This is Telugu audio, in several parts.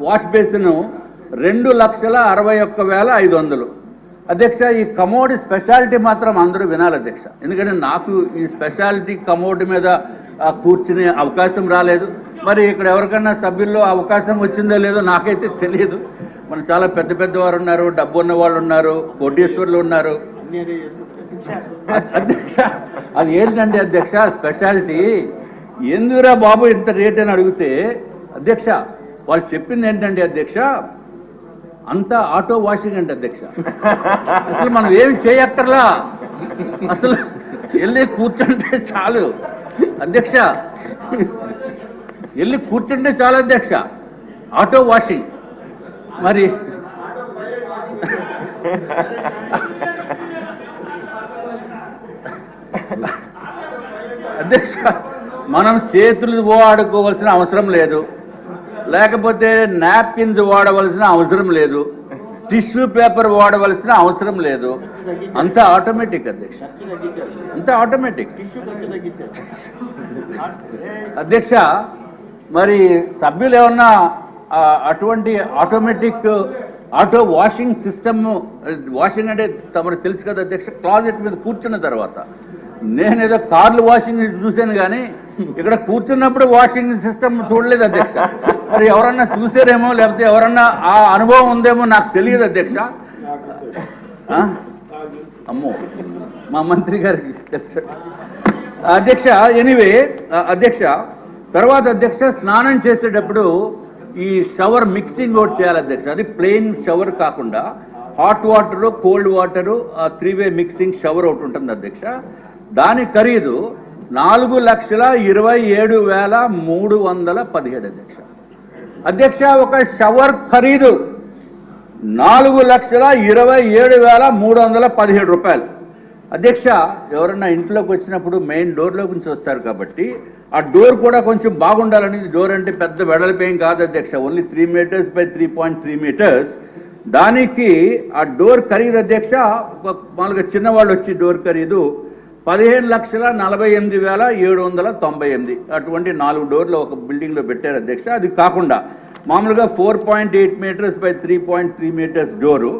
Wash basin 2,61,500. అధ్యక్ష, ఈ కమోడ్ స్పెషాలిటీ మాత్రం అందరూ వినాలి అధ్యక్ష. ఎందుకంటే నాకు ఈ స్పెషాలిటీ కమోడ్ మీద కూర్చునే అవకాశం రాలేదు. మరి ఇక్కడ ఎవరికన్నా సభ్యుల్లో అవకాశం వచ్చిందో లేదో నాకైతే తెలియదు. మన చాలా పెద్ద పెద్దవారు ఉన్నారు, డబ్బు ఉన్న వాళ్ళు ఉన్నారు, కోటీశ్వరులు ఉన్నారు. అధ్యక్ష, అది ఏంటంటే అధ్యక్ష స్పెషాలిటీ ఎందుకురా బాబు ఇంత రేట్ అని అడిగితే అధ్యక్ష వాళ్ళు చెప్పింది ఏంటంటే అధ్యక్ష అంతా ఆటో వాషింగ్ అంటే అధ్యక్ష. అసలు మనం ఏమి చేయక్కర్లా, అసలు వెళ్ళి కూర్చుంటే చాలు అధ్యక్ష, వెళ్ళి కూర్చుంటే చాలు అధ్యక్ష, ఆటో వాషింగ్. మరి అధ్యక్ష మనం చేతులు వాడుకోవాల్సిన అవసరం లేదు, లేకపోతే నాప్కిన్స్ వాడవలసిన అవసరం లేదు, టిష్యూ పేపర్ వాడవలసిన అవసరం లేదు. అంతా ఆటోమేటిక్ అధ్యక్ష, అంతా ఆటోమేటిక్ అధ్యక్ష. మరి సభ్యులు ఏమన్నా అటువంటి automatic auto washing system, washing అంటే తమకు తెలుసు కదా అధ్యక్ష, క్లాజెట్ మీద కూర్చున్న తర్వాత నేనేదో కార్లు వాషింగ్ చూశాను కానీ ఇక్కడ కూర్చున్నప్పుడు వాషింగ్ సిస్టమ్ చూడలేదు అధ్యక్ష. మరి ఎవరన్నా చూసారేమో లేకపోతే ఎవరన్నా ఆ అనుభవం ఉందేమో నాకు తెలియదు అధ్యక్ష. అమ్మో మా మంత్రి గారికి తెలుసు అధ్యక్ష. ఎనీవే అధ్యక్ష, తర్వాత అధ్యక్ష స్నానం చేసేటప్పుడు ఈ షవర్ మిక్సింగ్ ఒకటి చేయాలి అధ్యక్ష. అది ప్లెయిన్ షవర్ కాకుండా హాట్ వాటరు కోల్డ్ వాటరు 3-వే మిక్సింగ్ షవర్ ఒకటి ఉంటుంది అధ్యక్ష. దాని ఖరీదు 4,27,317 అధ్యక్ష. అధ్యక్ష ఒక షవర్ ఖరీదు 4,27,317 రూపాయలు అధ్యక్ష. ఎవరన్నా ఇంట్లోకి వచ్చినప్పుడు మెయిన్ డోర్లో నుంచి వస్తారు కాబట్టి ఆ డోర్ కూడా కొంచెం బాగుండాలని, డోర్ అంటే పెద్ద వెడల్పేం కాదు అధ్యక్ష, ఓన్లీ 3 meters by 3.3 meters. దానికి ఆ డోర్ ఖరీదు అధ్యక్ష మామూలుగా చిన్నవాళ్ళు వచ్చి డోర్ ఖరీదు 15,48,798. అటువంటి 4 డోర్లు ఒక బిల్డింగ్లో పెట్టారు అధ్యక్ష. అది కాకుండా మామూలుగా 4.8 meters by 3.3 meters డోరు,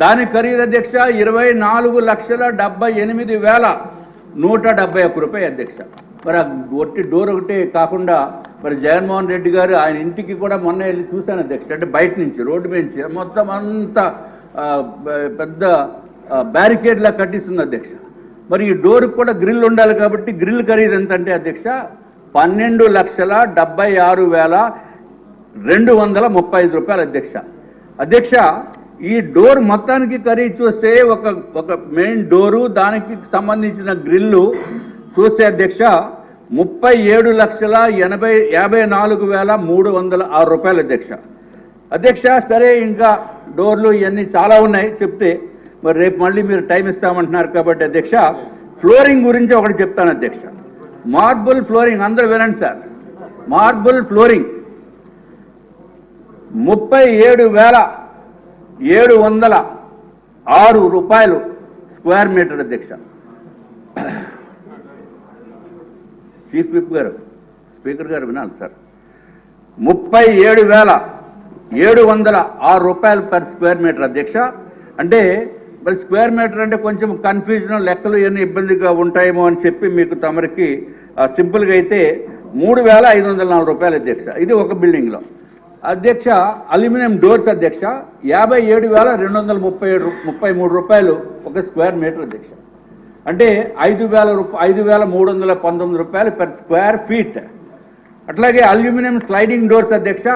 దాని ఖరీదు అధ్యక్ష 24,78,171 రూపాయి అధ్యక్ష. మరి ఆ ఒట్టి డోర్ ఒకటే కాకుండా మరి జగన్మోహన్ రెడ్డి గారు ఆయన ఇంటికి కూడా మొన్న వెళ్ళి చూశాను అధ్యక్ష. అంటే బయట నుంచి రోడ్డు నుంచి మొత్తం అంతా పెద్ద బ్యారికేడ్లా కట్టిస్తుంది అధ్యక్ష. మరి ఈ డోర్కి కూడా గ్రిల్ ఉండాలి కాబట్టి గ్రిల్ ఖరీదు ఎంత అంటే అధ్యక్ష 12,76,235 రూపాయలు అధ్యక్ష. అధ్యక్ష ఈ డోర్ మొత్తానికి ఖరీదు చూస్తే ఒక మెయిన్ డోరు దానికి సంబంధించిన గ్రిల్లు చూస్తే అధ్యక్ష 37,54,306 రూపాయలు అధ్యక్ష. అధ్యక్ష సరే ఇంకా డోర్లు ఇవన్నీ చాలా ఉన్నాయి చెప్తే, మరి రేపు మళ్ళీ మీరు టైం ఇస్తామంటున్నారు కాబట్టి అధ్యక్ష ఫ్లోరింగ్ గురించి ఒకటి చెప్తాను అధ్యక్ష. మార్బుల్ ఫ్లోరింగ్ అందరూ వినండి సార్. మార్బుల్ ఫ్లోరింగ్ 37,706 రూపాయలు స్క్వేర్ మీటర్ అధ్యక్ష. చీఫ్ విప్ గారు, స్పీకర్ గారు వినాలి సార్. 37,706 రూపాయలు పర్ స్క్వేర్ మీటర్ అధ్యక్ష. అంటే మరి స్క్వేర్ మీటర్ అంటే కొంచెం కన్ఫ్యూజన్, లెక్కలు ఇవన్నీ ఇబ్బందిగా ఉంటాయేమో అని చెప్పి మీకు తమరికి సింపుల్గా అయితే 3,504 రూపాయలు అధ్యక్ష. ఇది ఒక బిల్డింగ్లో అధ్యక్ష. అల్యూమినియం డోర్స్ అధ్యక్ష 57,233 రూపాయలు ఒక స్క్వేర్ మీటర్ అధ్యక్ష. అంటే 5,319 రూపాయలు పర్ స్క్వేర్ ఫీట్. అట్లాగే అల్యూమినియం స్లైడింగ్ డోర్స్ అధ్యక్ష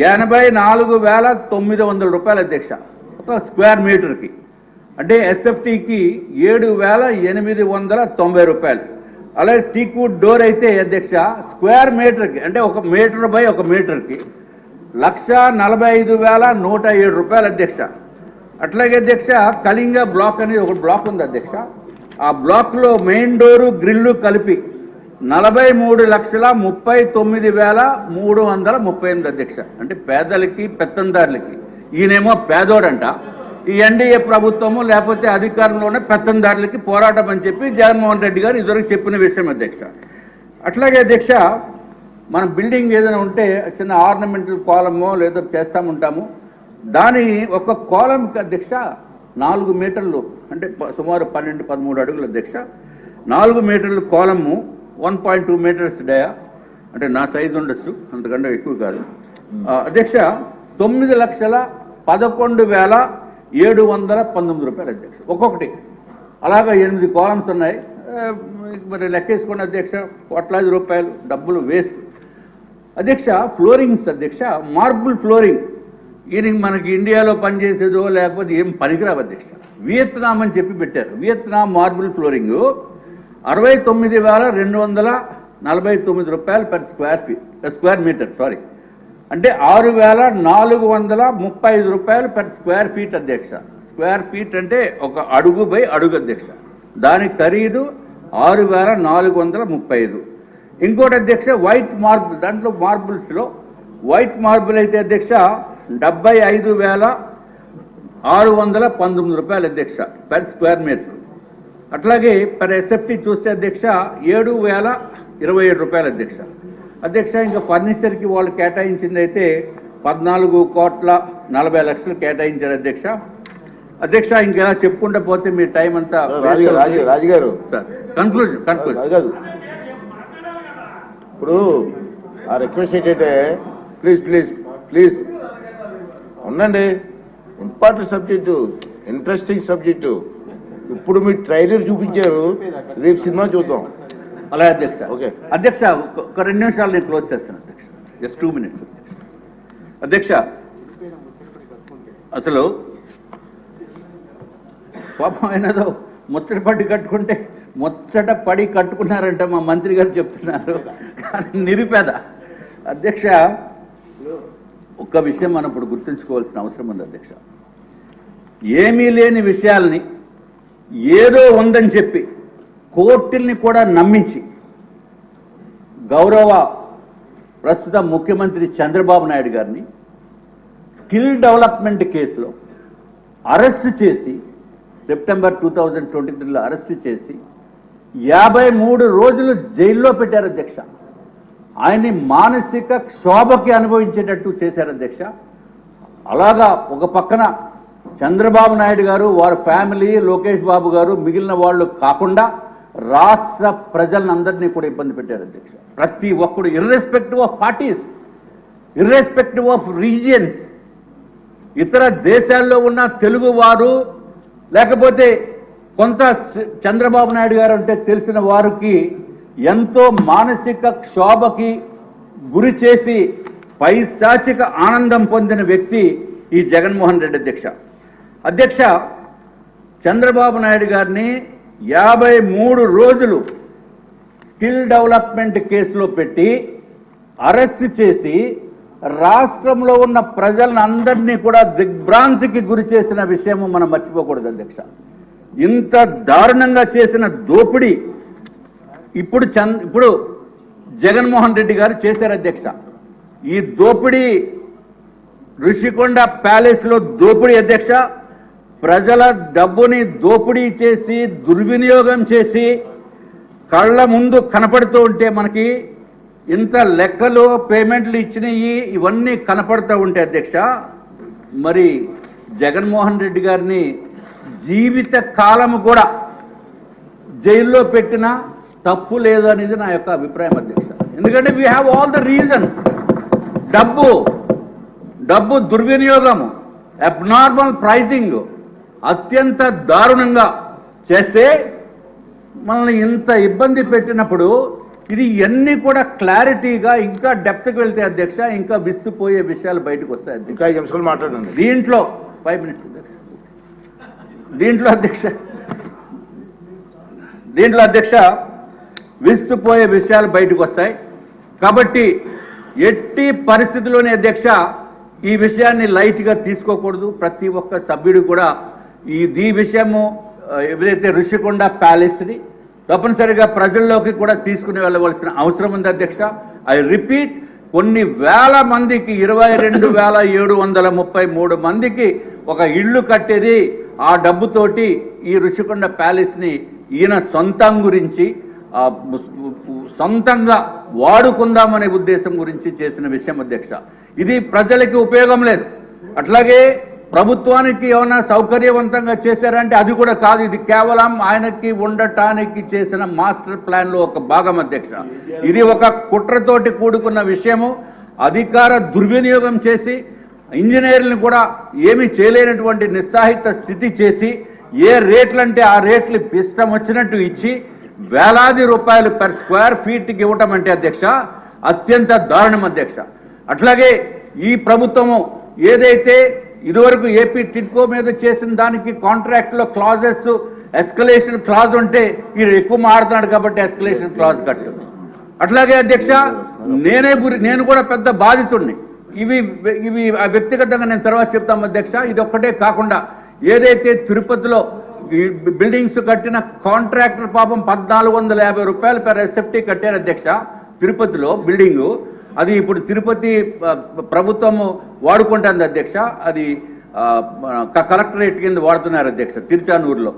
84,900 రూపాయలు అధ్యక్ష ఒక స్క్వేర్ మీటర్కి. అంటే ఎస్ఎఫ్టీకి 7,890 రూపాయలు. అలాగే టీక్వుడ్ డోర్ అయితే అధ్యక్ష స్క్వేర్ మీటర్కి అంటే 1 మీటర్ బై 1 మీటర్కి 1,45,107 రూపాయలు అధ్యక్ష. అట్లాగే అధ్యక్ష కళింగ బ్లాక్ అనేది ఒక బ్లాక్ ఉంది అధ్యక్ష. ఆ బ్లాక్లో మెయిన్ డోరు గ్రిల్లు కలిపి 43,39,338 అధ్యక్ష. అంటే పేదలకి పెత్తందారులకి. ఈయనేమో పేదోడంట, ఈ ఎన్డీఏ ప్రభుత్వము లేకపోతే అధికారంలోనే పెత్తందారులకి పోరాటం అని చెప్పి జగన్మోహన్ రెడ్డి గారు ఇదివరకు చెప్పిన విషయం అధ్యక్ష. అట్లాగే అధ్యక్ష మనం బిల్డింగ్ ఏదైనా ఉంటే చిన్న ఆర్నమెంటల్ కాలమో లేదో చేస్తాముంటాము. దాని ఒక కాలంకి అధ్యక్ష 4 మీటర్లు అంటే సుమారు 12-13 అడుగుల అధ్యక్ష. 4 మీటర్లు కాలము 1.2 మీటర్స్ డయా, అంటే నా సైజు ఉండొచ్చు, అంతకంటే ఎక్కువ కాదు అధ్యక్ష. 9,11,719 రూపాయలు అధ్యక్ష ఒక్కొక్కటి. అలాగా 8 కాలమ్స్ ఉన్నాయి. మరి లెక్కేసుకోండి అధ్యక్ష, కోట్లాది రూపాయలు డబ్బులు వేస్ట్ అధ్యక్ష. ఫ్లోరింగ్స్ అధ్యక్ష, మార్బుల్ ఫ్లోరింగ్, ఇది మనకి ఇండియాలో పనిచేసేదో లేకపోతే ఏం పనికిరావు అధ్యక్ష. వియత్నాం అని చెప్పి పెట్టారు. వియత్నాం మార్బుల్ ఫ్లోరింగ్ 69,249 రూపాయలు పర్ స్క్వేర్ మీటర్, సారీ, అంటే 6,435 రూపాయలు పర్ స్క్వేర్ ఫీట్ అధ్యక్ష. స్క్వేర్ ఫీట్ అంటే ఒక అడుగు బై అడుగు అధ్యక్ష. దాని ఖరీదు 6,435. ఇంకోటి అధ్యక్ష వైట్ మార్బుల్, దాంట్లో మార్బుల్స్లో వైట్ మార్బుల్ అయితే అధ్యక్ష 75,619 రూపాయలు అధ్యక్ష పర్ స్క్వేర్ మీటర్. అట్లాగే పర్ ఎస్ఎఫ్టీ చూస్తే అధ్యక్ష 7,027 రూపాయలు అధ్యక్ష. అధ్యక్ష ఇంకా ఫర్నిచర్కి వాళ్ళు కేటాయించింది అయితే 14,40,00,000 కేటాయించారు అధ్యక్ష. అధ్యక్ష ఇంకెలా చెప్పుకుంటూ పోతే మీ టైం అంతా రాజుగారు కన్క్లూజన్ కాదు. ఇప్పుడు ఆ రిక్వెస్ట్ ఏంటంటే ప్లీజ్ ఉండండి. Important subject, interesting subject. ఇప్పుడు మీ ట్రైలర్ చూపించారు, రేపు సినిమా చూద్దాం. అలాగే అధ్యక్ష. ఓకే అధ్యక్ష, ఒక 2 నిమిషాలు నేను క్లోజ్ చేస్తాను అధ్యక్ష, జస్ట్ 2 minutes అధ్యక్ష. అసలు పాపం అయినదో ముచ్చట పడి కట్టుకున్నారంట మా మంత్రి గారు చెప్తున్నారు. కానీ నిరుపేద అధ్యక్ష. ఒక్క విషయం మనం ఇప్పుడు గుర్తుంచుకోవాల్సిన అవసరం ఉంది అధ్యక్ష. ఏమీ లేని విషయాల్ని ఏదో ఉందని చెప్పి కోర్టుల్ని కూడా నమ్మించి గౌరవ ప్రస్తుత ముఖ్యమంత్రి చంద్రబాబు నాయుడు గారిని స్కిల్ డెవలప్మెంట్ కేసులో అరెస్ట్ చేసి సెప్టెంబర్ 2023లో అరెస్ట్ చేసి 53 రోజులు జైల్లో పెట్టారు అధ్యక్ష. ఆయన్ని మానసిక క్షోభకి అనుభవించేటట్టు చేశారు అధ్యక్ష. అలాగా ఒక పక్కన చంద్రబాబు నాయుడు గారు, వారి ఫ్యామిలీ, లోకేష్ బాబు గారు, మిగిలిన వాళ్ళు కాకుండా రాష్ట్ర ప్రజలందరినీ కూడా ఇబ్బంది పెట్టారు అధ్యక్ష. ప్రతి ఒక్కడు irrespective of parties, irrespective of regions, ఇతర దేశాల్లో ఉన్న తెలుగు వారు లేకపోతే కొంత చంద్రబాబు నాయుడు గారు అంటే తెలిసిన వారికి ఎంతో మానసిక క్షోభకి గురి చేసి పైశాచిక ఆనందం పొందిన వ్యక్తి ఈ జగన్మోహన్ రెడ్డి అధ్యక్ష. అధ్యక్ష, చంద్రబాబు నాయుడు గారిని 53 రోజులు స్కిల్ డెవలప్మెంట్ కేసులో పెట్టి అరెస్ట్ చేసి రాష్ట్రంలో ఉన్న ప్రజలను అందరినీ కూడా దిగ్భ్రాంతికి గురి చేసిన విషయము మనం మర్చిపోకూడదు అధ్యక్ష. ఇంత దారుణంగా చేసిన దోపిడీ ఇప్పుడు జగన్మోహన్ రెడ్డి గారు చేశారు అధ్యక్ష. ఈ దోపిడీ ఋషికొండ ప్యాలెస్లో దోపిడీ అధ్యక్ష. ప్రజల డబ్బుని దోపిడీ చేసి దుర్వినియోగం చేసి కళ్ళ ముందు కనపడుతూ ఉంటే మనకి ఇంత లెక్కలు పేమెంట్లు ఇచ్చినవి ఇవన్నీ కనపడుతూ ఉంటే అధ్యక్ష, మరి జగన్మోహన్ రెడ్డి గారిని జీవిత కాలము కూడా జైల్లో పెట్టినా తప్పు లేదు అనేది నా యొక్క అభిప్రాయం అధ్యక్ష. ఎందుకంటే we have all the reasons. డబ్బు దుర్వినియోగము, అబ్నార్మల్ ప్రైజింగ్ అత్యంత దారుణంగా చేస్తే మనల్ని ఇంత ఇబ్బంది పెట్టినప్పుడు ఇది ఇవన్నీ కూడా క్లారిటీగా ఇంకా డెప్త్కి వెళ్తే అధ్యక్ష ఇంకా విస్తుపోయే విషయాలు బయటకు వస్తాయి అధ్యక్ష. మాట్లాడండి దీంట్లో 5 minutes దీంట్లో అధ్యక్ష విస్తుపోయే విషయాలు బయటకు వస్తాయి. కాబట్టి ఎట్టి పరిస్థితుల్లోనే అధ్యక్ష ఈ విషయాన్ని లైట్గా తీసుకోకూడదు. ప్రతి ఒక్క సభ్యుడు కూడా ఈ విషయము ఏదైతే ఋషికొండ ప్యాలెస్ని తప్పనిసరిగా ప్రజల్లోకి కూడా తీసుకుని వెళ్ళవలసిన అవసరం ఉంది అధ్యక్ష. ఐ రిపీట్, కొన్ని వేల మందికి 22,733 మందికి ఒక ఇళ్ళు కట్టేది ఆ డబ్బుతోటి ఈ ఋషికొండ ప్యాలెస్ని ఈయన సొంతం గురించి సొంతంగా వాడుకుందామనే ఉద్దేశం గురించి చేసిన విషయం అధ్యక్ష. ఇది ప్రజలకి ఉపయోగం లేదు. అట్లాగే ప్రభుత్వానికి ఏమైనా సౌకర్యవంతంగా చేశారంటే అది కూడా కాదు. ఇది కేవలం ఆయనకి ఉండటానికి చేసిన మాస్టర్ ప్లాన్ లో ఒక భాగం అధ్యక్ష. ఇది ఒక కుట్రతోటి కూడుకున్న విషయము. అధికార దుర్వినియోగం చేసి ఇంజనీర్లను కూడా ఏమీ చేయలేనటువంటి నిస్సాహిత స్థితి చేసి ఏ రేట్లంటే ఆ రేట్లు ఇష్టం వచ్చినట్టు ఇచ్చి వేలాది రూపాయలు పర్ స్క్వేర్ ఫీట్కి ఇవ్వటం అంటే అధ్యక్ష అత్యంత దారుణం అధ్యక్ష. అట్లాగే ఈ ప్రభుత్వము ఏదైతే ఇదివరకు ఏపీ టిడ్కో మీద చేసిన దానికి కాంట్రాక్ట్లో క్లాజెస్ ఎస్కలేషన్ క్లాజ్ ఉంటే ఈయన ఎక్కువ మారుతున్నాడు కాబట్టి ఎస్కలేషన్ క్లాజ్ కట్టు. అట్లాగే అధ్యక్ష నేను కూడా పెద్ద బాధితుడిని. ఇవి వ్యక్తిగతంగా నేను తర్వాత చెప్తాం అధ్యక్ష. ఇది ఒక్కటే కాకుండా ఏదైతే తిరుపతిలో బిల్డింగ్స్ కట్టిన కాంట్రాక్టర్ పాపం 1450 రూపాయలు పెర్ ఎస్ఎఫ్టీ కట్టారు అధ్యక్ష తిరుపతిలో బిల్డింగు. అది ఇప్పుడు తిరుపతి ప్రభుత్వము వాడుకుంటుంది అధ్యక్ష. అది కలెక్టరేట్ కింద వాడుతున్నారు అధ్యక్ష తిరుచానూరులో.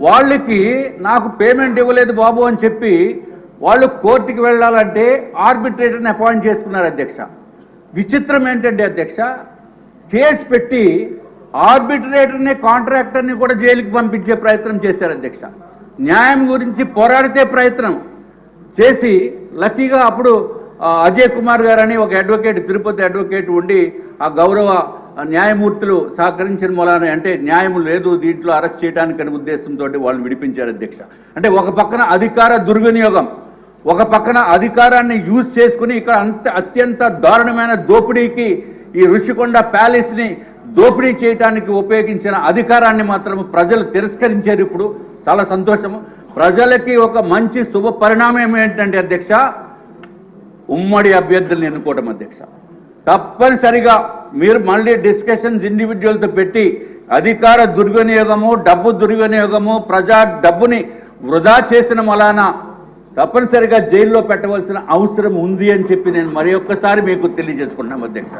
వాళ్ళకి నాకు పేమెంట్ ఇవ్వలేదు బాబు అని చెప్పి వాళ్ళు కోర్టుకి వెళ్ళాలంటే ఆర్బిట్రేటర్ని అపాయింట్ చేసుకున్నారు అధ్యక్ష. విచిత్రం ఏంటంటే అధ్యక్ష, కేసు పెట్టి ఆర్బిట్రేటర్ని కాంట్రాక్టర్ని కూడా జైలుకి పంపించే ప్రయత్నం చేశారు అధ్యక్ష. న్యాయం గురించి పోరాడితే ప్రయత్నం చేసి లక్కీగా అప్పుడు అజయ్ కుమార్ గారు అని ఒక అడ్వకేట్ తిరుపతి అడ్వకేట్ ఉండి ఆ గౌరవ న్యాయమూర్తులు సహకరించిన మూలాన అంటే న్యాయం లేదు దీంట్లో అరెస్ట్ చేయడానికి అనే ఉద్దేశంతో వాళ్ళు విడిపించారు అధ్యక్ష. అంటే ఒక పక్కన అధికార దుర్వినియోగం, ఒక పక్కన అధికారాన్ని యూజ్ చేసుకుని ఇక్కడ అత్యంత దారుణమైన దోపిడీకి ఈ ఋషికొండ ప్యాలెస్ని దోపిడీ చేయడానికి ఉపయోగించిన అధికారాన్ని మాత్రం ప్రజలు తిరస్కరించారు. ఇప్పుడు చాలా సంతోషము. ప్రజలకి ఒక మంచి శుభ పరిణామం ఏంటంటే అధ్యక్ష, ఉమ్మడి అభ్యర్థులను ఎన్నుకోవడం అధ్యక్ష. తప్పనిసరిగా మీరు మళ్ళీ డిస్కషన్స్ ఇండివిజువల్తో పెట్టి అధికార దుర్వినియోగము, డబ్బు దుర్వినియోగము, ప్రజా డబ్బుని వృధా చేసిన వలన తప్పనిసరిగా జైల్లో పెట్టవలసిన అవసరం ఉంది అని చెప్పి నేను మరి ఒక్కసారి మీకు తెలియజేసుకుంటున్నాం అధ్యక్ష.